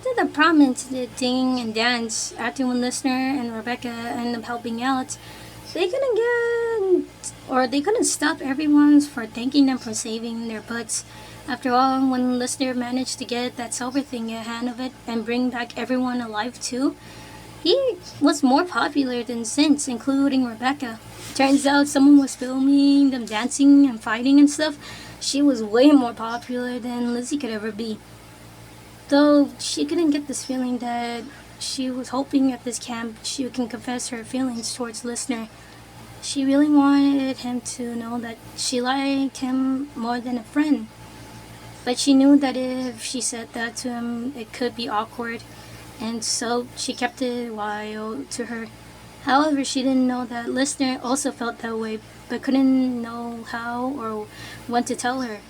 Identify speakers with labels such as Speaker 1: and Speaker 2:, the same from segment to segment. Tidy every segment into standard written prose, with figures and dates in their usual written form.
Speaker 1: after the prominent ding and dance, after when Listener and Rebecca ended up helping out, they couldn't stop everyone for thanking them for saving their butts. After all, when Listener managed to get that silver thing a hand of it and bring back everyone alive too, he was more popular than Since, including Rebecca. Turns out someone was filming them dancing and fighting and stuff. She was way more popular than Lizzie could ever be. Though she couldn't get this feeling that she was hoping at this camp she can confess her feelings towards Listener. She really wanted him to know that she liked him more than a friend. But she knew that if she said that to him, it could be awkward, and so she kept it a while to her. However, she didn't know that Listener also felt that way, but couldn't know how or when to tell her.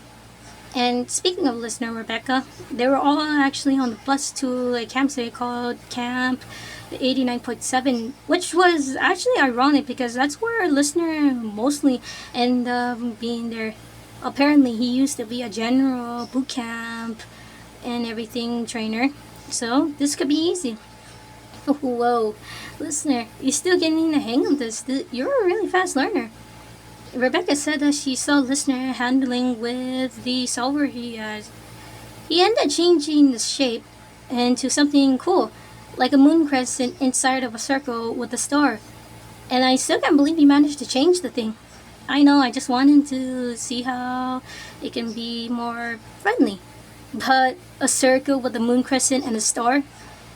Speaker 1: And speaking of Listener and Rebecca, they were all actually on the bus to a campsite called Camp 89.7, which was actually ironic because that's where Listener mostly ended up being there. Apparently, he used to be a general boot camp and everything trainer, so this could be easy. Whoa, Listener, you're still getting the hang of this. You're a really fast learner. Rebecca said that she saw Listener handling with the solver he had. He ended up changing the shape into something cool, like a moon crescent inside of a circle with a star. And I still can't believe he managed to change the thing. I know, I just wanted to see how it can be more friendly. But a circle with a moon crescent and a star,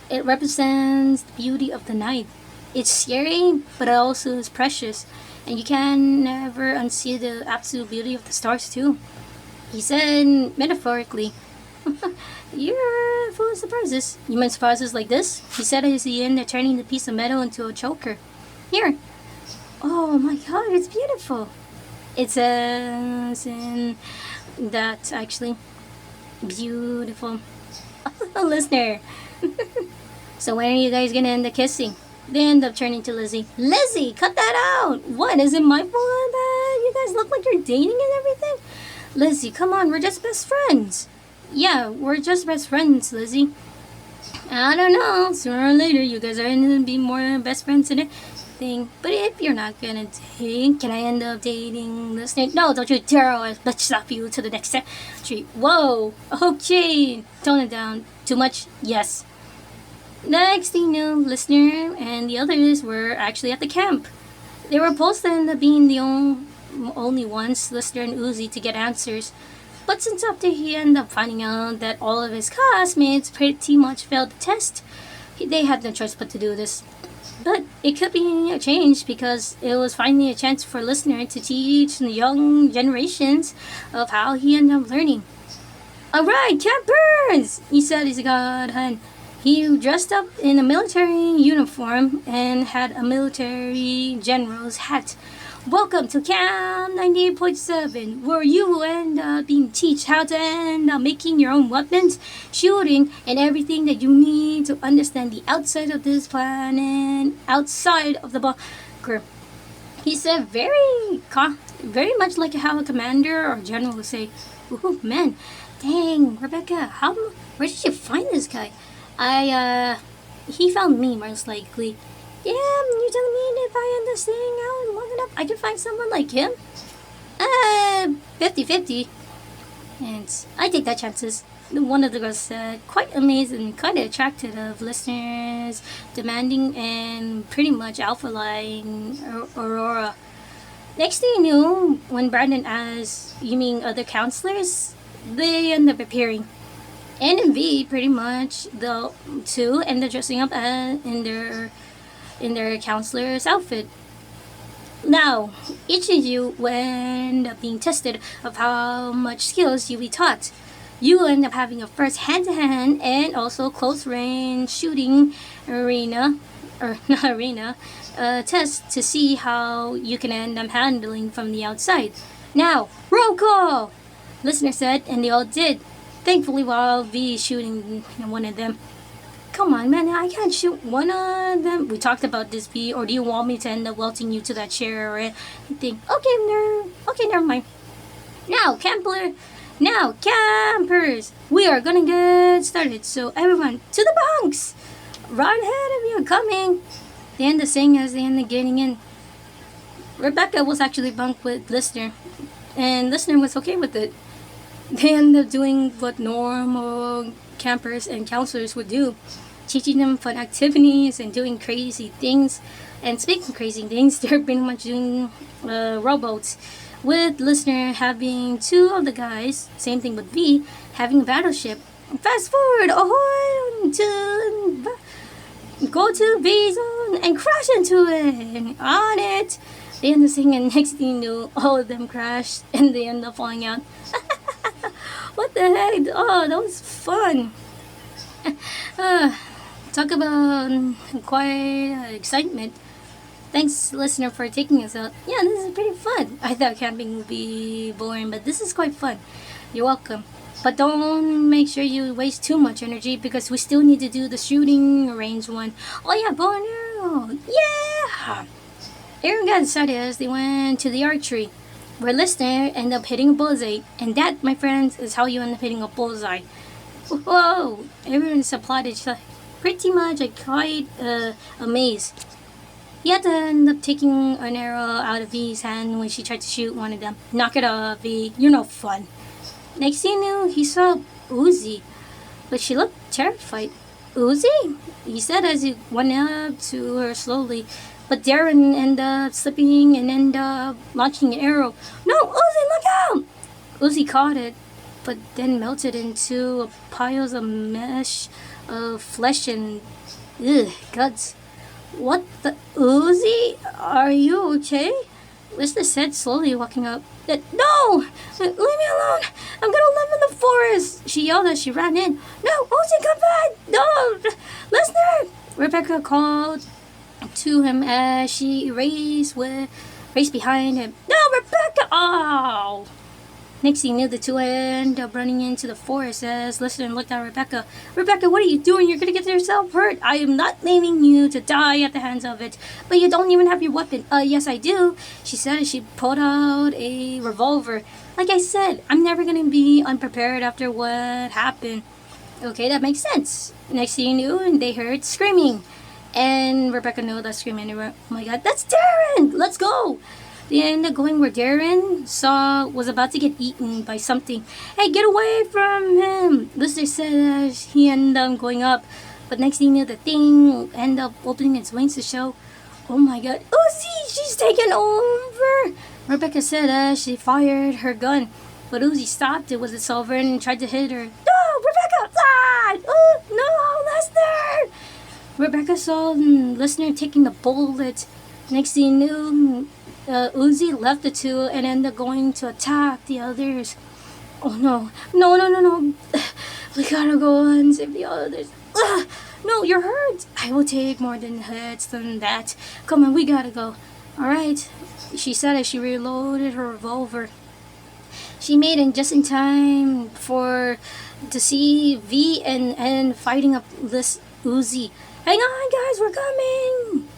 Speaker 1: it represents the beauty of the night. It's scary, but it also is precious, and you can never unsee the absolute beauty of the stars too. He said metaphorically, "You're full of surprises. You meant surprises like this?" He said as he ended turning the piece of metal into a choker. "Here." "Oh my god, it's beautiful." It says in that actually. Beautiful. Listener. So when are you guys gonna end up kissing? They end up turning to Lizzie. "Lizzie, cut that out! What, is it my fault that you guys look like you're dating and everything?" "Lizzie, come on, we're just best friends." "Yeah, we're just best friends, Lizzie." "I don't know, sooner or later you guys are gonna be more best friends than anything. But if you're not gonna date, can I end up dating Listener?" "No, don't you dare, I'll let's stop you to the next century." "Whoa, okay, tone it down. Too much?" "Yes." Next thing you know, Listener and the others were actually at the camp. They were supposed to end up being the only ones, Listener and Uzi, to get answers. But since after he ended up finding out that all of his classmates pretty much failed the test, they had no choice but to do this. But it could be a change because it was finally a chance for Listener to teach the young generations of how he ended up learning. "Alright, campers!" he said as he got on. He dressed up in a military uniform and had a military general's hat. "Welcome to Camp 98.7, where you will end up being taught how to end up making your own weapons, shooting, and everything that you need to understand the outside of this planet, outside of the bunker." He said very much like how a commander or general would say. "Ooh, man, dang, Rebecca, where did you find this guy?" He found me, most likely." "Yeah, you're telling me if I end up staying out long enough, I can find someone like him?" 50-50. And I take that chances. One of the girls said, quite amazed and kind of attracted of Listeners, demanding and pretty much alpha-lying Aurora. Next thing you knew, when Brandon asked, "You mean other counselors?" they end up appearing. N and V, pretty much, the two end up dressing up in their counselor's outfit. Now, each of you will end up being tested of how much skills you be taught. You will end up having a first hand-to-hand and also close-range shooting test to see how you can end up handling from the outside. Now, roll call! Listener said, and they all did. Thankfully, while V shooting one of them. "Come on, man, I can't shoot one of them. We talked about this, V, or do you want me to end up welting you to that chair or anything?" Okay, never mind. Now, camper Now, campers, we are gonna get started. So everyone, to the bunks! Right ahead of you, coming! They end up saying as they end up getting in. Rebecca was actually bunked with Listener, and Listener was okay with it. They end up doing what normal campers and counselors would do, teaching them fun activities and doing crazy things. And speaking of crazy things, they're pretty much doing rowboats. With Listener having two of the guys, same thing with V, having a battleship. Fast forward, ahoy, to go to V zone and crash into it. And on it, they end up singing. Next thing you know, all of them crashed and they end up falling out. What the heck? Oh, that was fun. Talk about quite excitement. Thanks, Listener, for taking us out. Yeah, this is pretty fun. I thought camping would be boring, but this is quite fun. You're welcome. But don't make sure you waste too much energy because we still need to do the shooting range one. Oh yeah, bow and arrow. Yeah! Aaron got excited as they went to the archery, where Listener ended up hitting a bullseye. And that, my friends, is how you end up hitting a bullseye. Whoa! Everyone's applauded. Pretty much quite amazed. He had to end up taking an arrow out of V's hand when she tried to shoot one of them. Knock it off, V. You're no fun. Next thing you knew, he saw Uzi, but she looked terrified. Uzi? He said as he went up to her slowly. But Darren ended up slipping and ended up launching an arrow. No, Uzi, look out! Uzi caught it, but then melted into piles of mesh of flesh and guts. What the? Uzi? Are you okay? Lister said slowly, walking up. No! Leave me alone! I'm gonna live in the forest! She yelled as she ran in. No! Uzi, come back! No! Lister! Rebecca called to him as she raced behind him. No, Rebecca! Oh! Next thing you knew, the two ended up running into the forest as Listener looked at Rebecca. Rebecca, what are you doing? You're gonna get yourself hurt. I am not leaving you to die at the hands of it. But you don't even have your weapon. Yes, I do. She said as she pulled out a revolver. Like I said, I'm never gonna be unprepared after what happened. Okay, that makes sense. Next thing you knew, they heard screaming. And Rebecca knew that screaming. Oh my god, that's Darren! Let's go! They ended up going where Darren was about to get eaten by something. Hey, get away from him! Lister said as he ended up going up. But next thing you know, the thing ended up opening its wings to show. Oh my god. Uzi, she's taken over! Rebecca said as she fired her gun. But Uzi stopped it with its over and tried to hit her. No, Rebecca! Ah! Oh, no, Lister! Rebecca saw Listener taking the bullet. Next thing you knew, Uzi left the two and ended up going to attack the others. Oh no. No. We gotta go and save the others. No, you're hurt. I will take more than hits than that. Come on, we gotta go. Alright, she said as she reloaded her revolver. She made it just in time to see V and fighting up this Uzi. Hang on, guys, we're coming!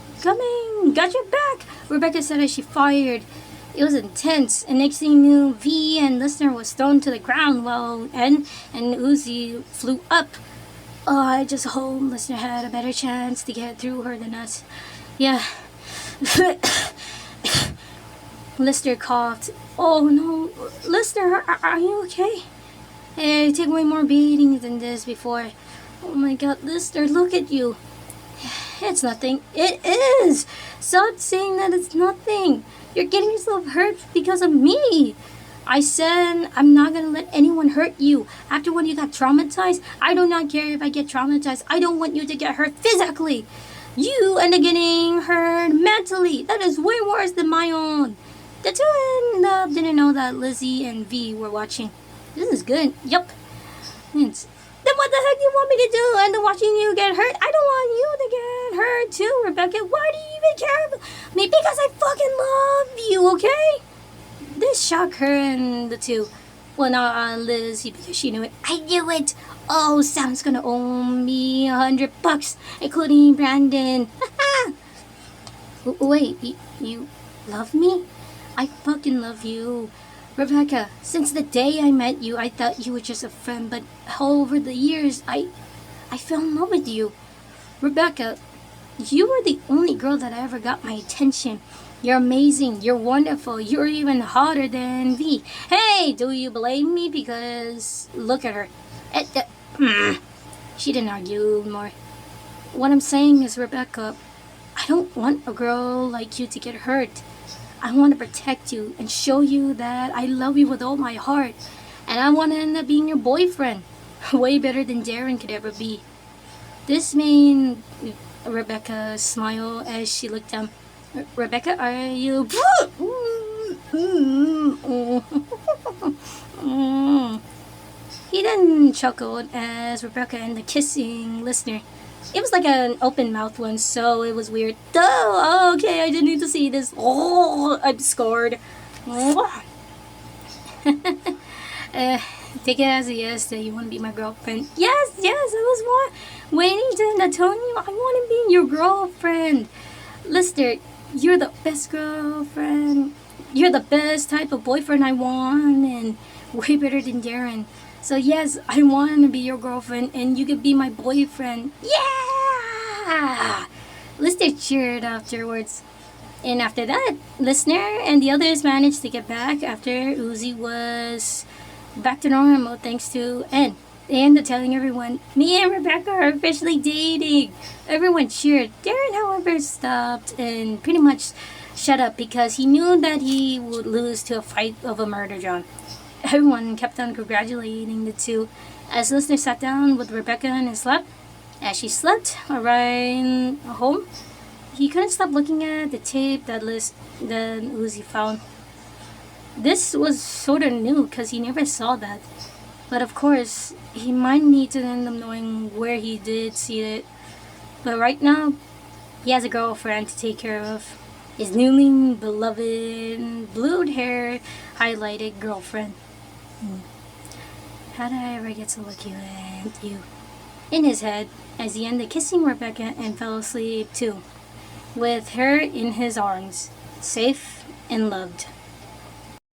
Speaker 1: Got your back! Rebecca said as she fired. It was intense, and next thing you knew, V and Listener was thrown to the ground while and Uzi flew up. Oh, I just hope Listener had a better chance to get through her than us. Yeah. Lister coughed. Oh no, Lister, are you okay? Hey, I take way more beatings than this before. Oh my god, Lister, look at you. It's nothing. It is! Stop saying that it's nothing. You're getting yourself hurt because of me. I said I'm not gonna let anyone hurt you. After when you got traumatized, I do not care if I get traumatized. I don't want you to get hurt physically. You end up getting hurt mentally. That is way worse than my own. The two end up didn't know that Lizzie and V were watching. This is good. Yup. Then what the heck do you want me to do? And watching you get hurt? I don't want you to get hurt too, Rebecca. Why do you even care about me? Because I fucking love you, okay? This shocked her and the two. Well, not Lizzie because she knew it. I knew it. Oh, Sam's gonna owe me $100, including Brandon. Wait, you love me? I fucking love you. Rebecca, since the day I met you, I thought you were just a friend, but all over the years, I fell in love with you. Rebecca, you were the only girl that ever got my attention. You're amazing. You're wonderful. You're even hotter than me. Hey, do you blame me? Because look at her. Eh, eh, mm. She didn't argue more. What I'm saying is, Rebecca, I don't want a girl like you to get hurt. I want to protect you and show you that I love you with all my heart. And I want to end up being your boyfriend. Way better than Darren could ever be. This made Rebecca smile as she looked down. Rebecca, are you... He then chuckled as Rebecca and the kissing listener. It was like an open mouth one, so it was weird. Oh, okay, I didn't need to see this. Oh, I'm scared. Take it as a yes that you want to be my girlfriend. Yes, I was waiting to end up telling you I want to be your girlfriend. Lister, you're the best girlfriend. You're the best type of boyfriend I want, and way better than Darren. So yes, I want to be your girlfriend, and you could be my boyfriend. Yeah! Lister cheered afterwards. And after that, Listener and the others managed to get back after Uzi was back to normal thanks to N. They ended up telling everyone, me and Rebecca are officially dating. Everyone cheered. Darren, however, stopped and pretty much shut up because he knew that he would lose to a fight of a murder John. Everyone kept on congratulating the two as Listener sat down with Rebecca in his lap. As she slept around home, he couldn't stop looking at the tape that Uzi found. This was sort of new because he never saw that. But of course, he might need to end up knowing where he did see it. But right now, he has a girlfriend to take care of. His newly beloved, blue hair highlighted girlfriend. How did I ever get to look at you? In his head, as he ended kissing Rebecca and fell asleep too, with her in his arms, safe and loved.